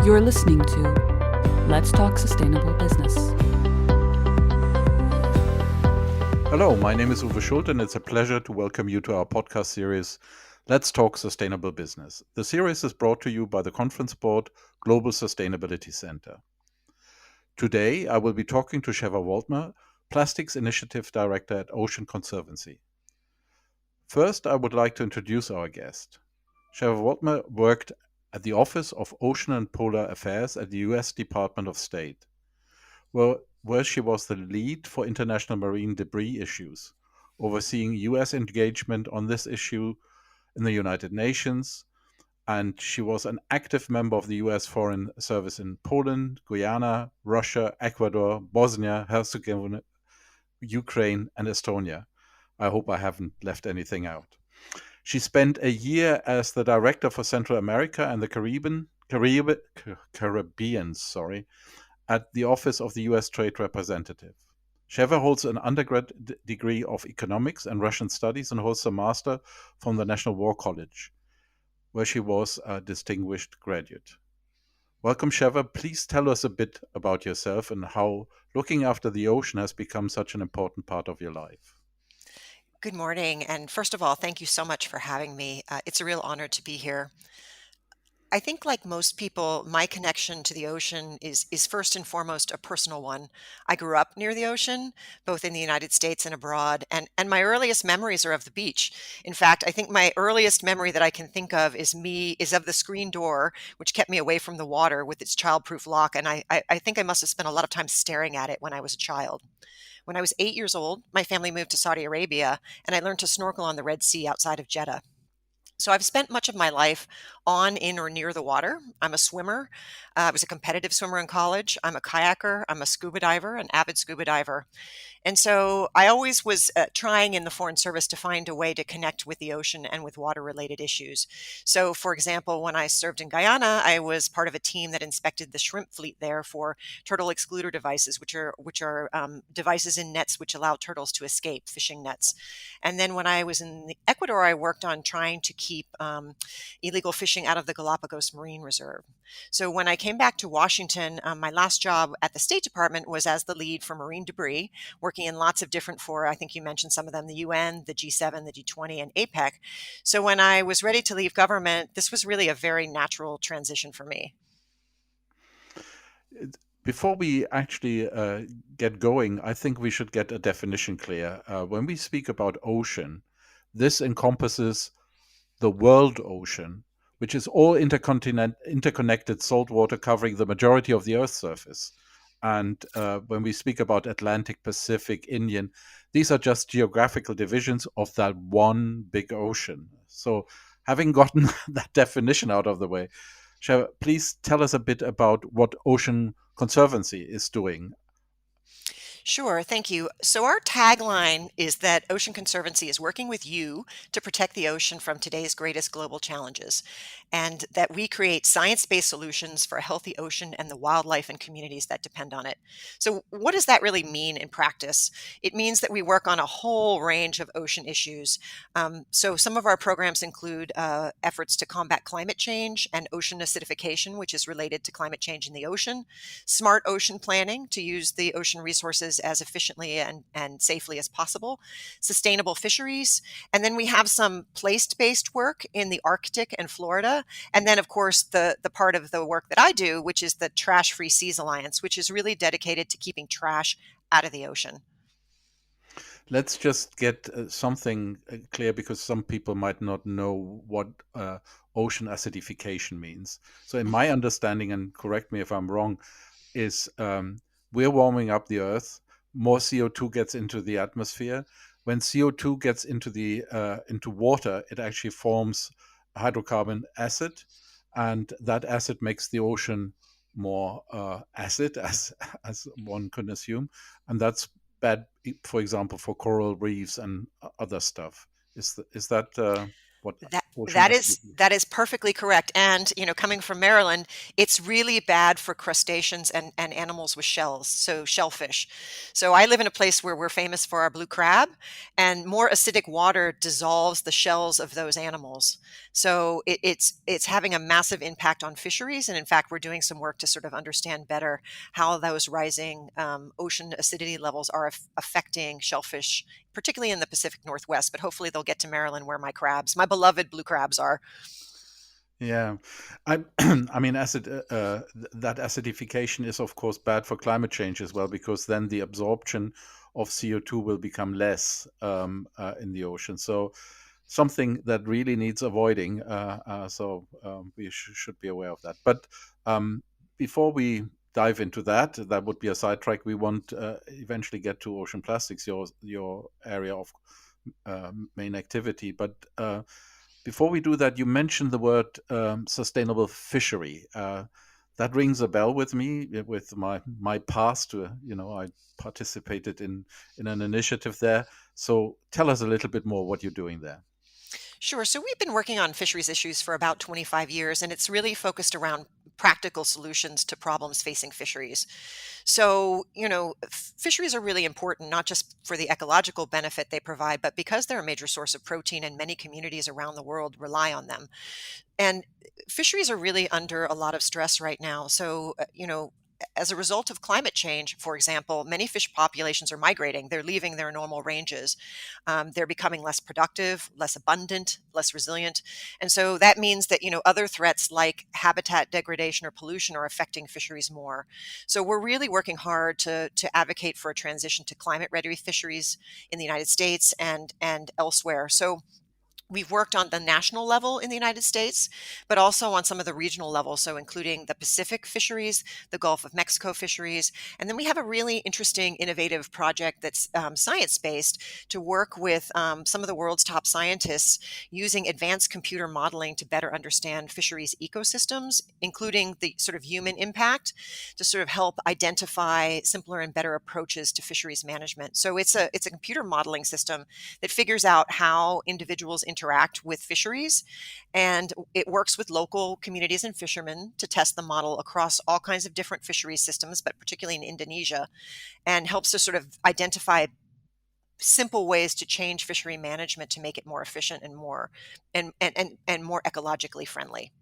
You're listening to Let's Talk Sustainable Business. Hello, my name is Uwe Schulte, and it's a pleasure to welcome you to our podcast series, Let's Talk Sustainable Business. The series is brought to you by the Conference Board Global Sustainability Center. Today, I will be talking to Chever Voltmer, Plastics Initiative Director at Ocean Conservancy. First, I would like to introduce our guest. Chever Voltmer worked at the Office of Ocean and Polar Affairs at the US Department of State, where she was the lead for international marine debris issues, overseeing US engagement on this issue in the United Nations. And she was an active member of the US Foreign Service in Poland, Guyana, Russia, Ecuador, Bosnia, Herzegovina, Ukraine, and Estonia. I hope I haven't left anything out. She spent a year as the director for Central America and the Caribbean, at the Office of the U.S. Trade Representative. Sheva holds an undergrad degree of economics and Russian studies and holds a master from the National War College, where she was a distinguished graduate. Welcome, Sheva. Please tell us a bit about yourself and how looking after the ocean has become such an important part of your life. Good morning. And first of all, thank you so much for having me. It's a real honor to be here. I think, like most people, my connection to the ocean is first and foremost a personal one. I grew up near the ocean, both in the United States and abroad, and my earliest memories are of the beach. In fact, I think my earliest memory that I can think of is of the screen door, which kept me away from the water with its childproof lock. And I think I must have spent a lot of time staring at it when I was a child. When I was 8 years old, my family moved to Saudi Arabia, and I learned to snorkel on the Red Sea outside of Jeddah. So I've spent much of my life on, in, or near the water. I'm a swimmer. I was a competitive swimmer in college. I'm a kayaker. I'm a scuba diver, an avid scuba diver. And so I always was trying in the Foreign Service to find a way to connect with the ocean and with water-related issues. So, for example, when I served in Guyana, I was part of a team that inspected the shrimp fleet there for turtle excluder devices, which are devices in nets which allow turtles to escape, fishing nets. And then when I was in Ecuador, I worked on trying to keep illegal fishing out of the Galapagos Marine Reserve. So when I came back to Washington, my last job at the State Department was as the lead for marine debris, working in lots of different fora. I think you mentioned some of them, the UN, the G7, the G20, and APEC. So when I was ready to leave government, this was really a very natural transition for me. Before we actually get going, I think we should get a definition clear. When we speak about ocean, this encompasses the world ocean, which is all interconnected salt water covering the majority of the Earth's surface. And when we speak about Atlantic, Pacific, Indian, these are just geographical divisions of that one big ocean. So having gotten that definition out of the way, please tell us a bit about what Ocean Conservancy is doing. Sure, thank you. So, our tagline is that Ocean Conservancy is working with you to protect the ocean from today's greatest global challenges, and that we create science based solutions for a healthy ocean and the wildlife and communities that depend on it. So, what does that really mean in practice? It means that we work on a whole range of ocean issues. So, some of our programs include efforts to combat climate change and ocean acidification, which is related to climate change in the ocean, smart ocean planning to use the ocean resources as efficiently and safely as possible, sustainable fisheries, and then we have some place-based work in the Arctic and Florida, and then of course the part of the work that I do, which is the Trash Free Seas Alliance, which is really dedicated to keeping trash out of the ocean. Let's just get something clear, because some people might not know what ocean acidification means. So in my understanding, and correct me if I'm wrong, is we're warming up the Earth, more CO2 gets into the atmosphere. When CO2 gets into water, it actually forms hydrocarbon acid, and that acid makes the ocean more acid, as one could assume, and that's bad, for example, for coral reefs and other stuff. Is that what That ocean that is acidification. that is perfectly correct. And coming from Maryland, it's really bad for crustaceans and animals with shells, so shellfish. So I live in a place where we're famous for our blue crab, and more acidic water dissolves the shells of those animals. So it's having a massive impact on fisheries. And in fact, we're doing some work to sort of understand better how those rising ocean acidity levels are affecting shellfish, particularly in the Pacific Northwest, but hopefully they'll get to Maryland where my beloved blue crabs are. Yeah, I I mean that acidification is of course bad for climate change as well, because then the absorption of CO2 will become less in the ocean. So something that really needs avoiding. We should be aware of that. But um, before we dive into that, that would be a sidetrack. We want eventually get to ocean plastics, your area of main activity. But before we do that, you mentioned the word sustainable fishery. That rings a bell with me, with my past. I participated in an initiative there. So tell us a little bit more what you're doing there. Sure. So we've been working on fisheries issues for about 25 years, and it's really focused around practical solutions to problems facing fisheries. So, fisheries are really important, not just for the ecological benefit they provide, but because they're a major source of protein and many communities around the world rely on them. And fisheries are really under a lot of stress right now. So, as a result of climate change, for example, many fish populations are migrating. They're leaving their normal ranges. They're becoming less productive, less abundant, less resilient. And so that means that, other threats like habitat degradation or pollution are affecting fisheries more. So we're really working hard to advocate for a transition to climate ready fisheries in the United States and elsewhere. So we've worked on the national level in the United States, but also on some of the regional levels, so including the Pacific fisheries, the Gulf of Mexico fisheries. And then we have a really interesting, innovative project that's science-based to work with some of the world's top scientists using advanced computer modeling to better understand fisheries ecosystems, including the sort of human impact, to sort of help identify simpler and better approaches to fisheries management. So it's a computer modeling system that figures out how individuals interact with fisheries. And it works with local communities and fishermen to test the model across all kinds of different fisheries systems, but particularly in Indonesia, and helps to sort of identify simple ways to change fishery management to make it more efficient and more ecologically friendly.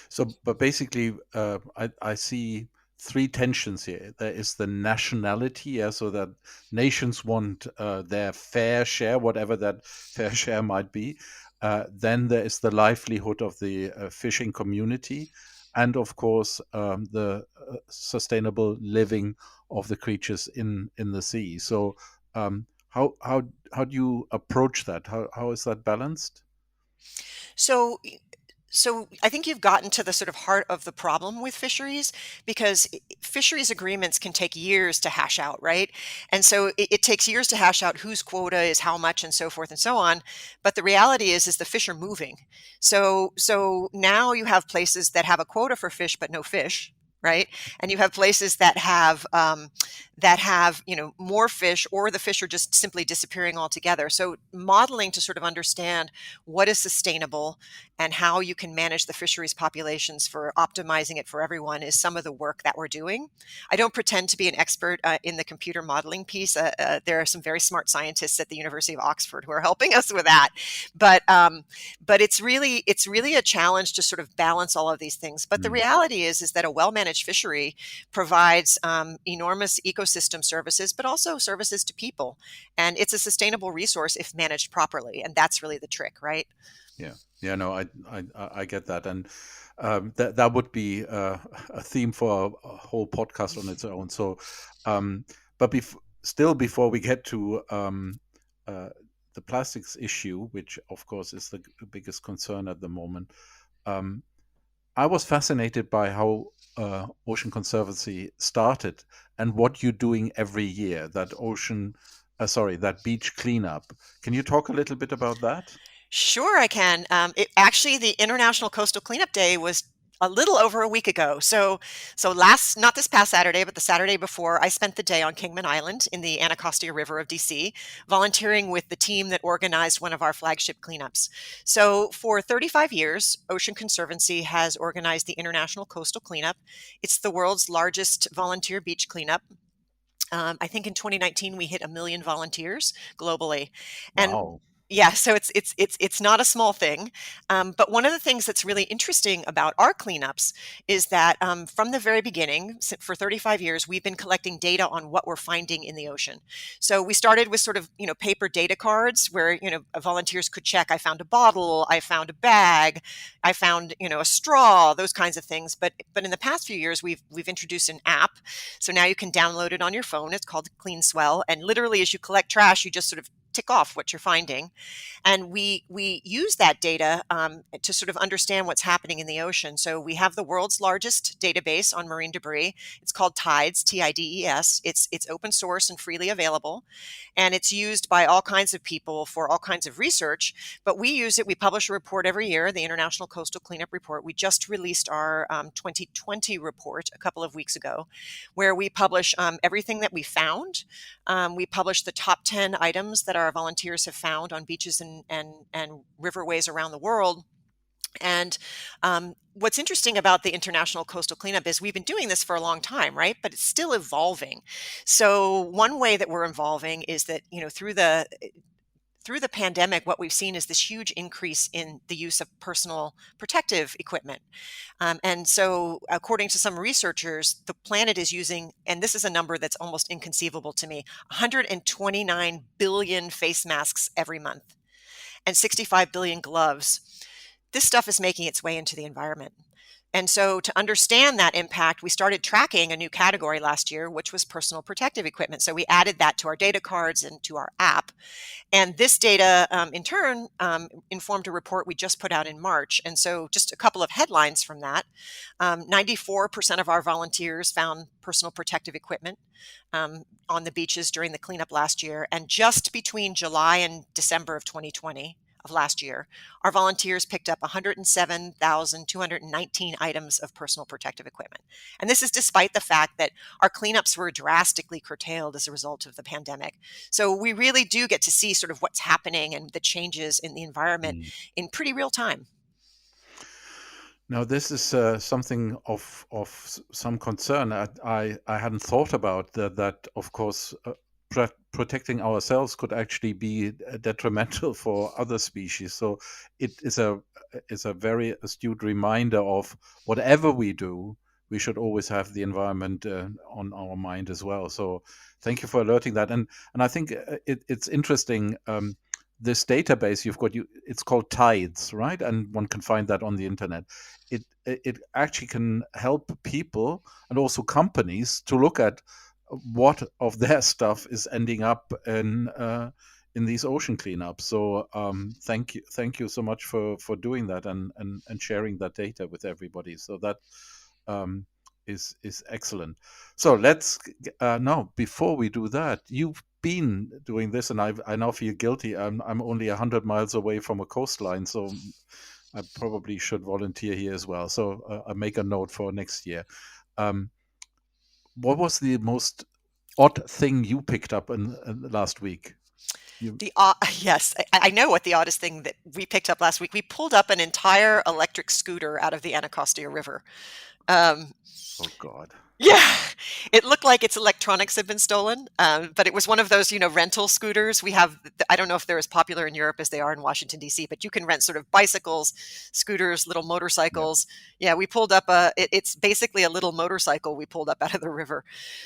So, but basically, I see three tensions here. There is the nationality, yeah, so that nations want their fair share, whatever that fair share might be. Then there is the livelihood of the fishing community, and of course, the sustainable living of the creatures in the sea. So, how do you approach that? How is that balanced? So So I think you've gotten to the sort of heart of the problem with fisheries, because fisheries agreements can take years to hash out, right? And so it takes years to hash out whose quota is how much and so forth and so on. But the reality is the fish are moving. So now you have places that have a quota for fish but no fish. Right, and you have places that have more fish, or the fish are just simply disappearing altogether. So modeling to sort of understand what is sustainable and how you can manage the fisheries populations for optimizing it for everyone is some of the work that we're doing. I don't pretend to be an expert in the computer modeling piece. There are some very smart scientists at the University of Oxford who are helping us with that. But it's really a challenge to sort of balance all of these things. But the Mm. reality is that a well-managed fishery provides enormous ecosystem services, but also services to people, and it's a sustainable resource if managed properly. And that's really the trick, right? Yeah, yeah, no, I get that, and that would be a theme for a whole podcast on its own. So, um, but still, before we get to uh, the plastics issue, which of course is the biggest concern at the moment, um, I was fascinated by how Ocean Conservancy started and what you're doing every year. That beach cleanup. Can you talk a little bit about that? Sure, I can. Actually, the International Coastal Cleanup Day was a little over a week ago. Not this past Saturday, but the Saturday before, I spent the day on Kingman Island in the Anacostia River of DC, volunteering with the team that organized one of our flagship cleanups. So for 35 years, Ocean Conservancy has organized the International Coastal Cleanup. It's the world's largest volunteer beach cleanup. I think in 2019 we hit 1 million volunteers globally, and Wow. yeah, so it's not a small thing. But one of the things that's really interesting about our cleanups is that from the very beginning, for 35 years, we've been collecting data on what we're finding in the ocean. So we started with sort of paper data cards where volunteers could check. I found a bottle, I found a bag, I found a straw, those kinds of things. But in the past few years, we've introduced an app. So now you can download it on your phone. It's called Clean Swell, and literally as you collect trash, you just sort of tick off what you're finding. And we use that data to sort of understand what's happening in the ocean. So we have the world's largest database on marine debris. It's called TIDES, TIDES. It's open source and freely available, and it's used by all kinds of people for all kinds of research. But we use it. We publish a report every year, the International Coastal Cleanup Report. We just released our 2020 report a couple of weeks ago, where we publish everything that we found. We publish the top 10 items that our volunteers have found on beaches and riverways around the world. And what's interesting about the International Coastal Cleanup is we've been doing this for a long time, right? But it's still evolving. So one way that we're evolving is that, through the pandemic, what we've seen is this huge increase in the use of personal protective equipment. And so, according to some researchers, the planet is using, and this is a number that's almost inconceivable to me, 129 billion face masks every month and 65 billion gloves. This stuff is making its way into the environment. And so to understand that impact, we started tracking a new category last year, which was personal protective equipment. So we added that to our data cards and to our app. And this data, in turn, informed a report we just put out in March. And so just a couple of headlines from that. 94% of our volunteers found personal protective equipment on the beaches during the cleanup last year. And just between July and December of 2020, of last year, our volunteers picked up 107,219 items of personal protective equipment. And this is despite the fact that our cleanups were drastically curtailed as a result of the pandemic. So we really do get to see sort of what's happening and the changes in the environment in pretty real time. Now, this is something of some concern. I hadn't thought about that of course, protecting ourselves could actually be detrimental for other species. So it is a very astute reminder of whatever we do, we should always have the environment on our mind as well. So thank you for alerting that. And I think it's interesting. This database you've got, it's called Tides, right? And one can find that on the internet. It actually can help people and also companies to look at what of their stuff is ending up in these ocean cleanups. So thank you so much for doing that and sharing that data with everybody. So that is excellent. So let's now, before we do that, you've been doing this, and I now feel guilty. I'm only 100 miles away from a coastline, so I probably should volunteer here as well. So I make a note for next year. What was the most odd thing you picked up in last week? Yes, I know what the oddest thing that we picked up last week. We pulled up an entire electric scooter out of the Anacostia River. Oh God. Yeah, it looked like its electronics had been stolen, but it was one of those, rental scooters. I don't know if they're as popular in Europe as they are in Washington, D.C., but you can rent sort of bicycles, scooters, little motorcycles. Yeah, we pulled up it's basically a little motorcycle we pulled up out of the river.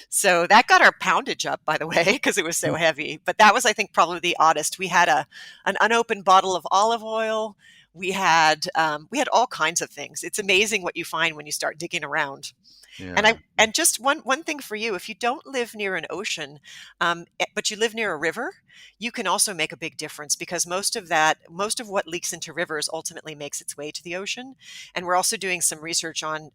So that got our poundage up, by the way, because it was so heavy. But that was, I think, probably the oddest. We had an unopened bottle of olive oil. We had all kinds of things. It's amazing what you find when you start digging around. Yeah. And just one thing for you, if you don't live near an ocean, but you live near a river, you can also make a big difference, because most of what leaks into rivers ultimately makes its way to the ocean. And we're also doing some research on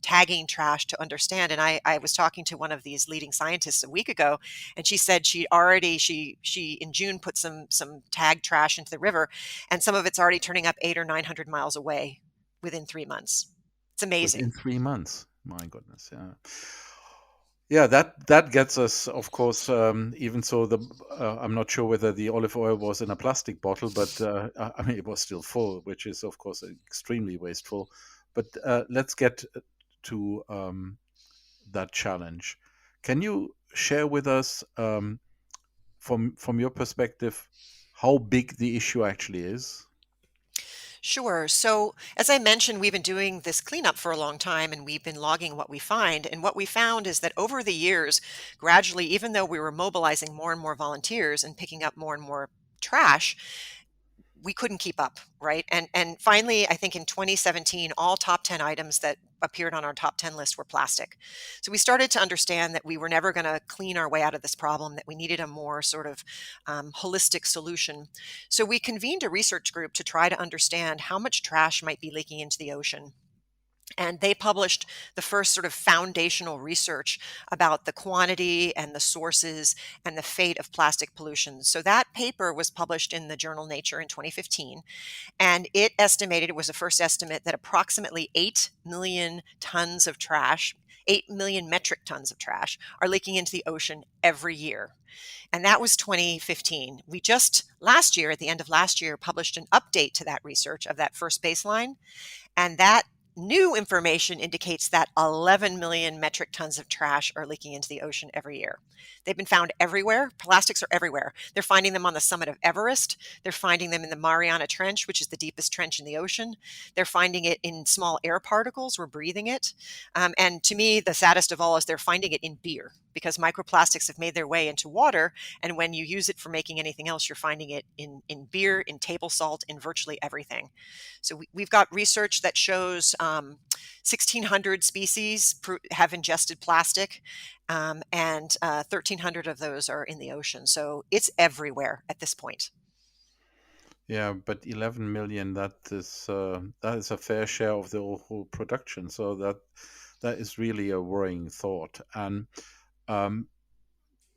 tagging trash to understand. And I was talking to one of these leading scientists a week ago, and she said she in June put some tagged trash into the river, and some of it's already turning up 800 or 900 miles away within 3 months. It's amazing. Within 3 months. My goodness, yeah. Yeah, that gets us, of course. Even so, I'm not sure whether the olive oil was in a plastic bottle, but I mean, it was still full, which is, of course, extremely wasteful. But let's get to that challenge. Can you share with us, from your perspective, how big the issue actually is? Sure. So, as I mentioned, we've been doing this cleanup for a long time and we've been logging what we find. And what we found is that over the years, gradually, even though we were mobilizing more and more volunteers and picking up more and more trash, we couldn't keep up, right? And finally, I think in 2017, all top 10 items that appeared on our top 10 list were plastic. So we started to understand that we were never going to clean our way out of this problem, that we needed a more sort of holistic solution. So we convened a research group to try to understand how much trash might be leaking into the ocean. And they published the first sort of foundational research about the quantity and the sources and the fate of plastic pollution. So that paper was published in the journal Nature in 2015. And it estimated, it was the first estimate, that approximately 8 million tons of trash, 8 million metric tons of trash, are leaking into the ocean every year. And that was 2015. We just last year, at the end of last year, published an update to that research of that first baseline. And that new information indicates that 11 million metric tons of trash are leaking into the ocean every year. They've been found everywhere. Plastics are everywhere. They're finding them on the summit of Everest. They're finding them in the Mariana Trench, which is the deepest trench in the ocean. They're finding it in small air particles. We're breathing it. And to me, the saddest of all is they're finding it in beer, because microplastics have made their way into water. And when you use it for making anything else, you're finding it in beer, in table salt, in virtually everything. So we've got research that shows 1,600 species have ingested plastic, and 1,300 of those are in the ocean. So it's everywhere at this point. Yeah, but 11 million, that is a fair share of the whole production. So that is really a worrying thought. And um,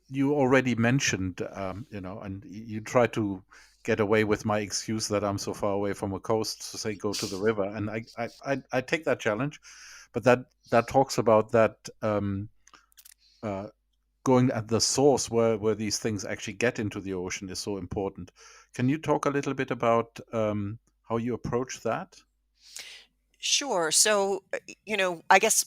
you already mentioned, and you try to get away with my excuse that I'm so far away from a coast to say go to the river, and I take that challenge, but that talks about that, uh, going at the source where these things actually get into the ocean is so important. Can you talk a little bit about how you approach that? Sure. So, I guess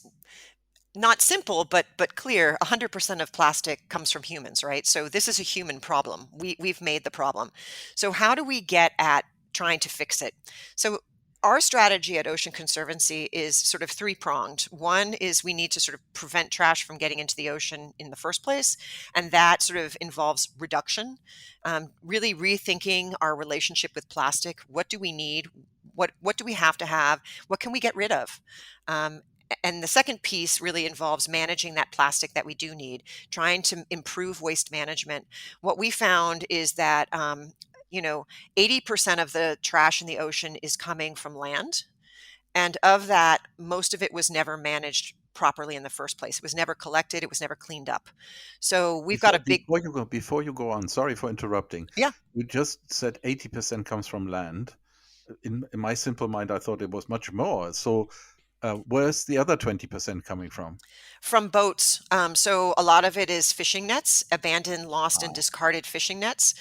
not simple, but clear. 100% of plastic comes from humans, right? So this is a human problem. We've made the problem. So how do we get at trying to fix it? So our strategy at Ocean Conservancy is sort of three-pronged. One is we need to sort of prevent trash from getting into the ocean in the first place, and that sort of involves reduction, really rethinking our relationship with plastic. What do we need? What do we have to have? What can we get rid of? Um, and the second piece really involves managing that plastic that we do need, trying to improve waste management. What we found is that, 80% of the trash in the ocean is coming from land. And of that, most of it was never managed properly in the first place. It was never collected, it was never cleaned up. So we've got Before a big, before you go on, sorry for interrupting. yeah. You just said 80% comes from land. In my simple mind, I thought it was much more. So, where's the other 20% coming from? From boats. So a lot of it is fishing nets, abandoned, lost, and Ah, discarded fishing nets,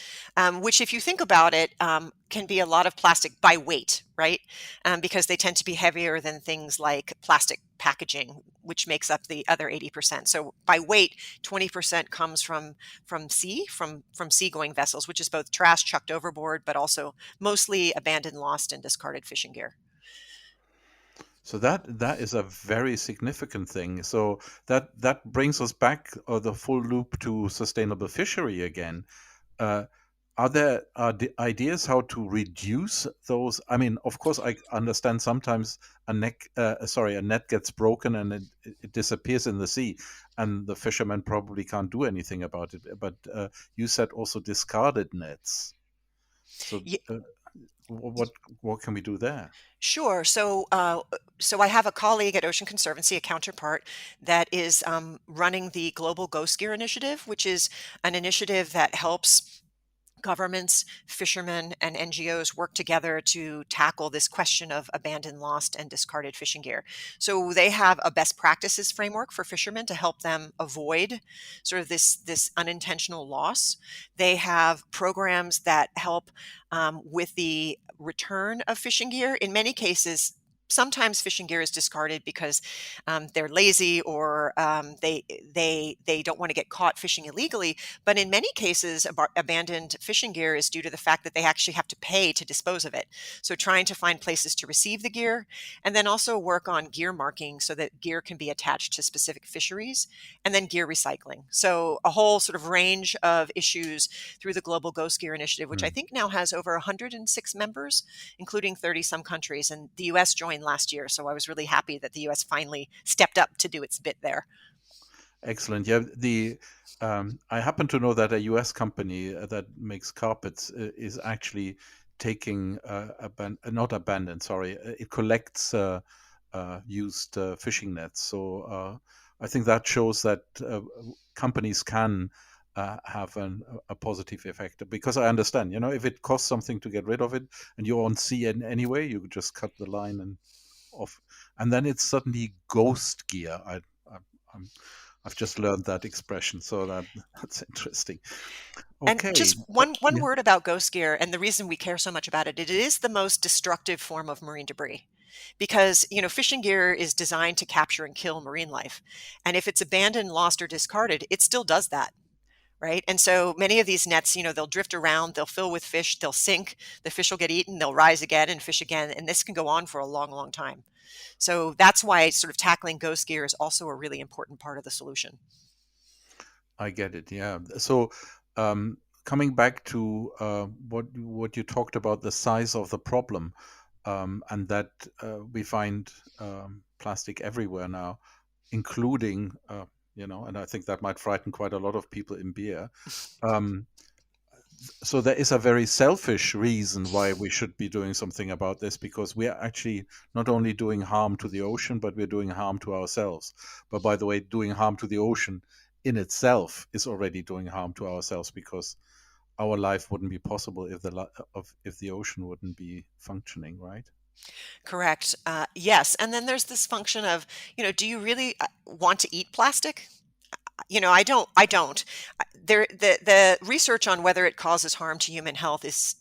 which, if you think about it, can be a lot of plastic by weight, right? Because they tend to be heavier than things like plastic packaging, which makes up the other 80%. So by weight, 20% comes from sea, from seagoing vessels, which is both trash chucked overboard, but also mostly abandoned, lost, and discarded fishing gear. so that is a very significant thing. So that brings us back, the full loop, to sustainable fishery again. Uh, are there ideas how to reduce those? I mean, of course, I understand sometimes a net gets broken and it disappears in the sea, and the fishermen probably can't do anything about it. But you said also discarded nets. So what what can we do there? Sure. So I have a colleague at Ocean Conservancy, a counterpart, that is running the Global Ghost Gear Initiative, which is an initiative that helps governments, fishermen, and NGOs work together to tackle this question of abandoned, lost, and discarded fishing gear. So they have a best practices framework for fishermen to help them avoid sort of this unintentional loss. They have programs that help with the return of fishing gear. In many cases, sometimes fishing gear is discarded because they're lazy or they don't want to get caught fishing illegally. But in many cases, abandoned fishing gear is due to the fact that they actually have to pay to dispose of it. So trying to find places to receive the gear, and then also work on gear marking so that gear can be attached to specific fisheries, and then gear recycling. So a whole sort of range of issues through the Global Ghost Gear Initiative, which I think now has over 106 members, including 30 some countries. And the US joined last year. So I was really happy that the US finally stepped up to do its bit there. Excellent. Yeah, I happen to know that a US company that makes carpets is actually taking not abandoned, sorry, it collects used fishing nets. So I think that shows that companies can have a positive effect, because I understand, if it costs something to get rid of it and you're on sea in anyway, you just cut the line and off, and then it's suddenly ghost gear. I've just learned that expression, so that's interesting. And Okay. just one Yeah. word about ghost gear, and the reason we care so much about it, it is the most destructive form of marine debris. Because, fishing gear is designed to capture and kill marine life. And if it's abandoned, lost, or discarded, it still does that. Right. And so many of these nets, they'll drift around, they'll fill with fish, they'll sink, the fish will get eaten, they'll rise again and fish again. And this can go on for a long, long time. So that's why sort of tackling ghost gear is also a really important part of the solution. I get it. Yeah. So, coming back to what you talked about, the size of the problem, and that we find plastic everywhere now, including, and I think that might frighten quite a lot of people in beer. Um, so there is a very selfish reason why we should be doing something about this, because we are actually not only doing harm to the ocean, but we're doing harm to ourselves. But by the way, doing harm to the ocean in itself is already doing harm to ourselves, because our life wouldn't be possible if the ocean wouldn't be functioning, right? Correct. Yes. And then there's this function of, do you really want to eat plastic? I don't. The research on whether it causes harm to human health is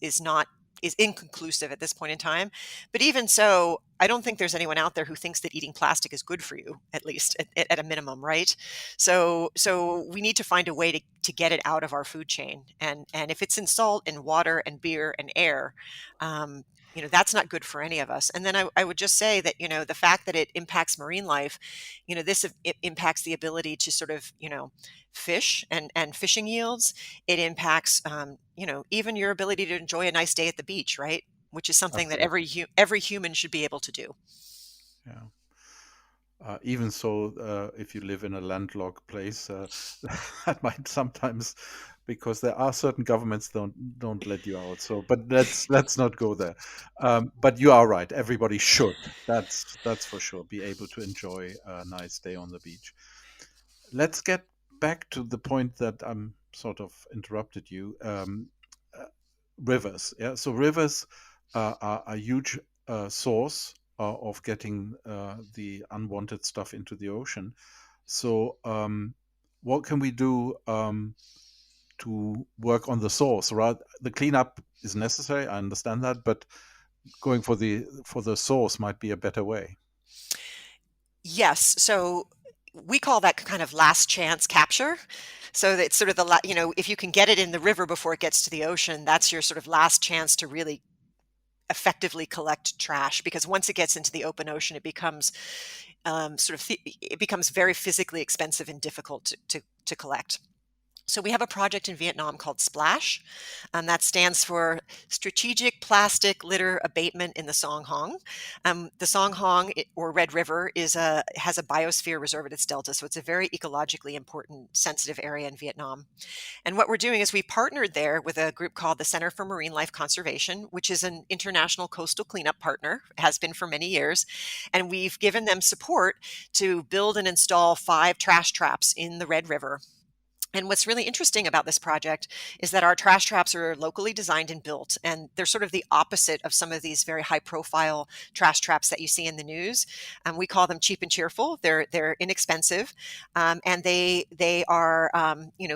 inconclusive at this point in time. But even so, I don't think there's anyone out there who thinks that eating plastic is good for you, at least at a minimum, right? So we need to find a way to get it out of our food chain. And if it's in salt and water and beer and air, that's not good for any of us. And then I would just say that, the fact that it impacts marine life, it impacts the ability to sort of, fish and fishing yields. It impacts, even your ability to enjoy a nice day at the beach, right? Which is something that Absolutely. every human should be able to do. Yeah. Even so, if you live in a landlocked place, that might sometimes, because there are certain governments don't let you out. So, but let's not go there. But you are right. Everybody should. That's for sure. Be able to enjoy a nice day on the beach. Let's get back to the point that I'm sort of interrupted you. Rivers. Yeah. So rivers are a huge source of getting the unwanted stuff into the ocean. So, what can we do to work on the source? Right, the cleanup is necessary. I understand that, but going for the source might be a better way. Yes. So we call that kind of last chance capture. So that's sort of if you can get it in the river before it gets to the ocean, that's your sort of last chance to really effectively collect trash, because once it gets into the open ocean, it becomes it becomes very physically expensive and difficult to collect. So we have a project in Vietnam called SPLASH, and that stands for Strategic Plastic Litter Abatement in the Song Hong. The Song Hong, or Red River, has a biosphere reserve at its delta, so it's a very ecologically important, sensitive area in Vietnam. And what we're doing is we partnered there with a group called the Center for Marine Life Conservation, which is an international coastal cleanup partner, has been for many years. And we've given them support to build and install 5 trash traps in the Red River. And what's really interesting about this project is that our trash traps are locally designed and built, and they're sort of the opposite of some of these very high-profile trash traps that you see in the news. We call them cheap and cheerful. They're inexpensive, and they are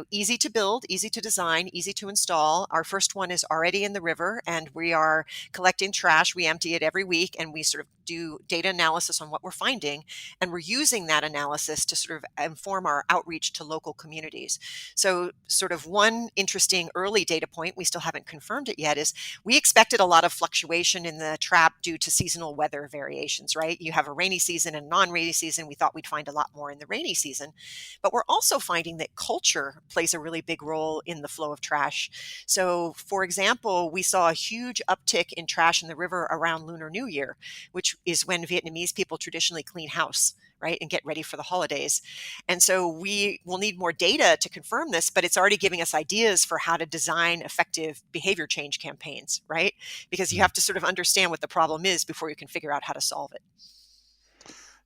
easy to build, easy to design, easy to install. Our first one is already in the river, and we are collecting trash. We empty it every week, and we sort of do data analysis on what we're finding, and we're using that analysis to sort of inform our outreach to local communities. So sort of one interesting early data point, we still haven't confirmed it yet, is we expected a lot of fluctuation in the trap due to seasonal weather variations, right? You have a rainy season and non-rainy season. We thought we'd find a lot more in the rainy season, but we're also finding that culture plays a really big role in the flow of trash. So for example, we saw a huge uptick in trash in the river around Lunar New Year, which is when Vietnamese people traditionally clean house, right, and get ready for the holidays. And so we will need more data to confirm this, but it's already giving us ideas for how to design effective behavior change campaigns, right? Because you have to sort of understand what the problem is before you can figure out how to solve it.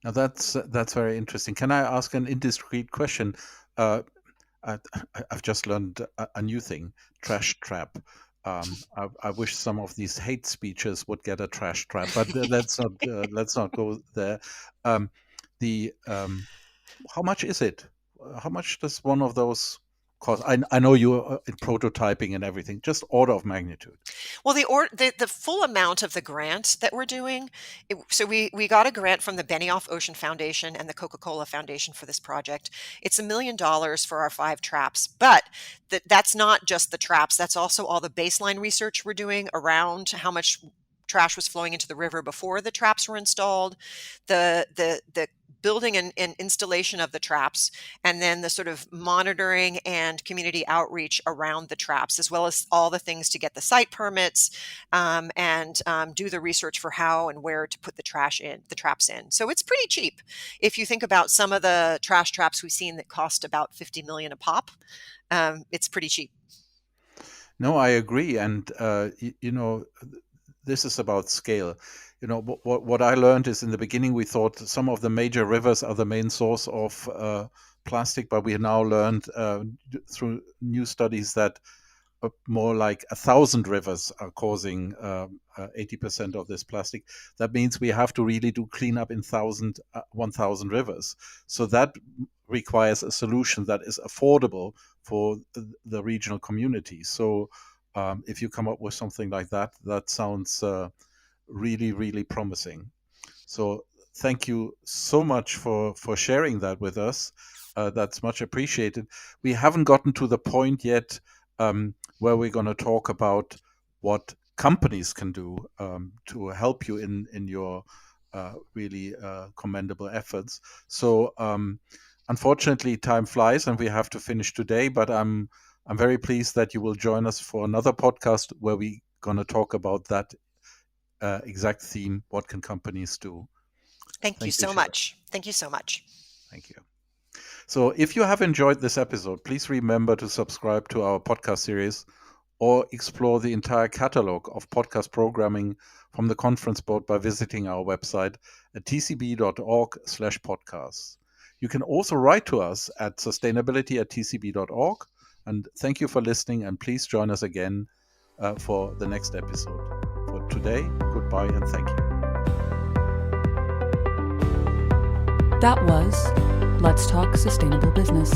Now that's very interesting. Can I ask an indiscreet question? I've just learned a new thing: trash trap. I wish some of these hate speeches would get a trash trap, but let's not go there. Um, how much is it? How much does one of those cost? I know you're in prototyping and everything. Just order of magnitude. Well, the full amount of the grant that we're doing, so we got a grant from the Benioff Ocean Foundation and the Coca-Cola Foundation for this project. It's $1 million for our 5 traps, but that's not just the traps. That's also all the baseline research we're doing around how much trash was flowing into the river before the traps were installed, the building and installation of the traps, and then the sort of monitoring and community outreach around the traps, as well as all the things to get the site permits and do the research for how and where to put the traps in. So it's pretty cheap. If you think about some of the trash traps we've seen that cost about 50 million a pop, it's pretty cheap. No, I agree. And, this is about scale. What I learned is in the beginning, we thought some of the major rivers are the main source of plastic, but we have now learned through new studies that more like 1,000 rivers are causing 80% of this plastic. That means we have to really do cleanup in 1,000 rivers. So that requires a solution that is affordable for the regional community. So if you come up with something like that, that sounds really, really promising. So thank you so much for sharing that with us. That's much appreciated. We haven't gotten to the point yet where we're going to talk about what companies can do to help you in your really commendable efforts. So unfortunately, time flies and we have to finish today, but I'm very pleased that you will join us for another podcast where we're going to talk about that exact theme. What can companies do? Thank you so much. Thank you so much. Thank you. So if you have enjoyed this episode, please remember to subscribe to our podcast series or explore the entire catalog of podcast programming from the Conference Board by visiting our website at tcb.org/podcasts. You can also write to us at sustainability@tcb.org. And thank you for listening, and please join us again for the next episode. For today, goodbye and thank you. That was Let's Talk Sustainable Business.